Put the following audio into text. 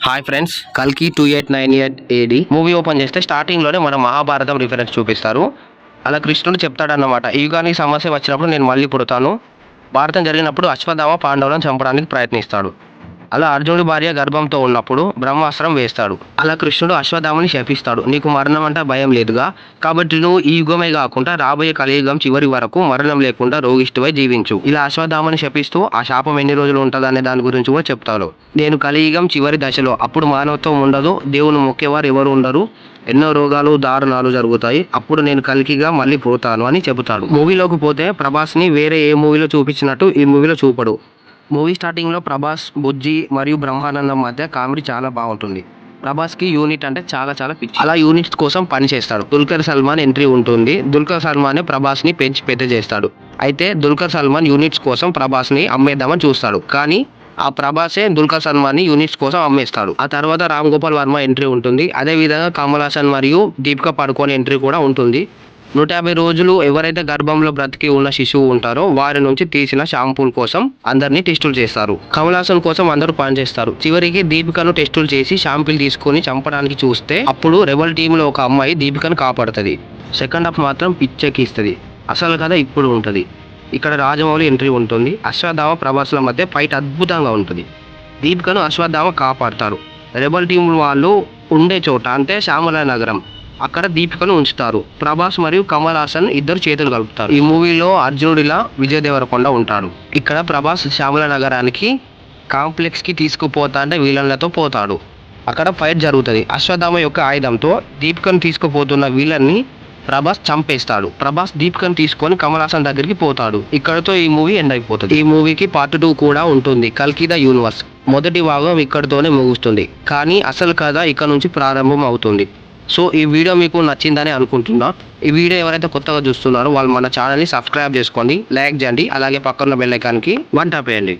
Hi friends, కల్కి 2898 AD movie open చేస్తే స్టార్టింగ్లోనే మన మహాభారతం రిఫరెన్స్ చూపిస్తారు. అలా కృష్ణుడు చెప్తాడన్నమాట, ఈ యుగానికి సమస్య వచ్చినప్పుడు నేను మళ్ళీ పుడతాను. భారతం జరిగినప్పుడు అశ్వత్థామ పాండవులను చంపడానికి ప్రయత్నిస్తాడు. అలా అర్జునుడి భార్య గర్భంతో ఉన్నప్పుడు బ్రహ్మాస్త్రం వేస్తాడు. అలా కృష్ణుడు అశ్వత్థామని శపిస్తాడు, నీకు మరణం అంటే భయం లేదుగా, కాబట్టి నువ్వు ఈ యుగమే కాకుండా రాబోయే కలియుగం చివరి వరకు మరణం లేకుండా రోగిష్ఠువై జీవించు. ఇలా అశ్వత్థామని శపిస్తూ ఆ శాపం ఎన్ని రోజులు ఉంటుందనే దాని గురించి కూడా చెప్తాడు. నేను కలియుగం చివరి దశలో, అప్పుడు మానవత్వం ఉండదు, దేవుని మొక్కేవారు ఎవరు ఉండరు, ఎన్నో రోగాలు దారుణాలు జరుగుతాయి, అప్పుడు నేను కల్కిగా మళ్ళీ పోతాను అని చెబుతాడు. మూవీలోకి పోతే ప్రభాస్ని వేరే ఏ మూవీలో చూపించినట్టు ఈ మూవీలో చూపడు. మూవీ స్టార్టింగ్లో ప్రభాస్, బుజ్జి మరియు బ్రహ్మానందం మధ్య కామెడీ చాలా బాగుంటుంది. ప్రభాస్కి యూనిట్ అంటే చాలా పిచ్చి. అలా యూనిట్స్ కోసం పని చేస్తాడు. దుల్కర్ సల్మాన్ ఎంట్రీ ఉంటుంది. దుల్కర్ సల్మానే ప్రభాస్ని పెంచి పెద్ద చేస్తాడు. అయితే దుల్కర్ సల్మాన్ యూనిట్స్ కోసం ప్రభాస్ని అమ్మేద్దామని చూస్తాడు, కానీ ఆ ప్రభాసే దుల్కర్ సల్మాన్ని యూనిట్స్ కోసం అమ్మేస్తాడు. ఆ తర్వాత రామ్ గోపాల్ వర్మ ఎంట్రీ ఉంటుంది. అదే విధంగా కమల్ హాసన్ మరియు దీపికా పడుకోన్ ఎంట్రీ కూడా ఉంటుంది. 150 రోజులు ఎవరైతే గర్భంలో బ్రతికి ఉన్న శిశువు ఉంటారో వారి నుంచి తీసిన షాంపూల్ కోసం అందరినీ టెస్టులు చేస్తారు. కమల్ హాసన్ కోసం అందరూ పనిచేస్తారు. చివరికి దీపికను టెస్టులు చేసి షాంపిల్ తీసుకొని చంపడానికి చూస్తే అప్పుడు రెబల్ టీంలో ఒక అమ్మాయి దీపికను కాపాడుతుంది. సెకండ్ హాఫ్ మాత్రం పిచ్చెక్కిస్తుంది. అసలు కథ ఇప్పుడు ఉంటుంది. ఇక్కడ రాజమౌళి ఎంట్రీ ఉంటుంది. అశ్వత్థామ ప్రభాస్ల మధ్య ఫైట్ అద్భుతంగా ఉంటుంది. దీపికను అశ్వత్థామ కాపాడతారు. రెబల్ టీం వాళ్ళు ఉండే చోట అంటే శ్యామల నగరం, అక్కడ దీపికను ఉంచుతారు. ప్రభాస్ మరియు కమల్ హాసన్ ఇద్దరు చేతులు కలుపుతారు. ఈ మూవీలో అర్జునుడిలా విజయ్ దేవరకొండ ఉంటాడు. ఇక్కడ ప్రభాస్ శ్యామల నగరానికి కాంప్లెక్స్కి తీసుకుపోతా అంటే విలన్లతో పోతాడు. అక్కడ ఫైట్ జరుగుతుంది. అశ్వత్థామ యొక్క ఆయుధంతో దీపికను తీసుకుపోతున్న విలన్ని ప్రభాస్ చంపేస్తాడు. ప్రభాస్ దీపికను తీసుకొని కమల్ హాసన్ దగ్గరికి పోతాడు. ఇక్కడతో ఈ మూవీ ఎండ్ అయిపోతుంది. ఈ మూవీకి పార్ట్ 2 కూడా ఉంటుంది, కల్కి ద యూనివర్స్. మొదటి భాగం ఇక్కడితోనే ముగుస్తుంది, కానీ అసలు కథ ఇక్కడ నుంచి ప్రారంభం అవుతుంది. సో ఈ వీడియో మీకు నచ్చిందని అనుకుంటున్నా. ఈ వీడియో ఎవరైతే కొత్తగా చూస్తున్నారో వాళ్ళు మన ఛానల్ని సబ్స్క్రైబ్ చేసుకోండి, లైక్ చేయండి, అలాగే పక్కన బెల్ ఐకాన్కి 1 ట్యాప్ చేయండి.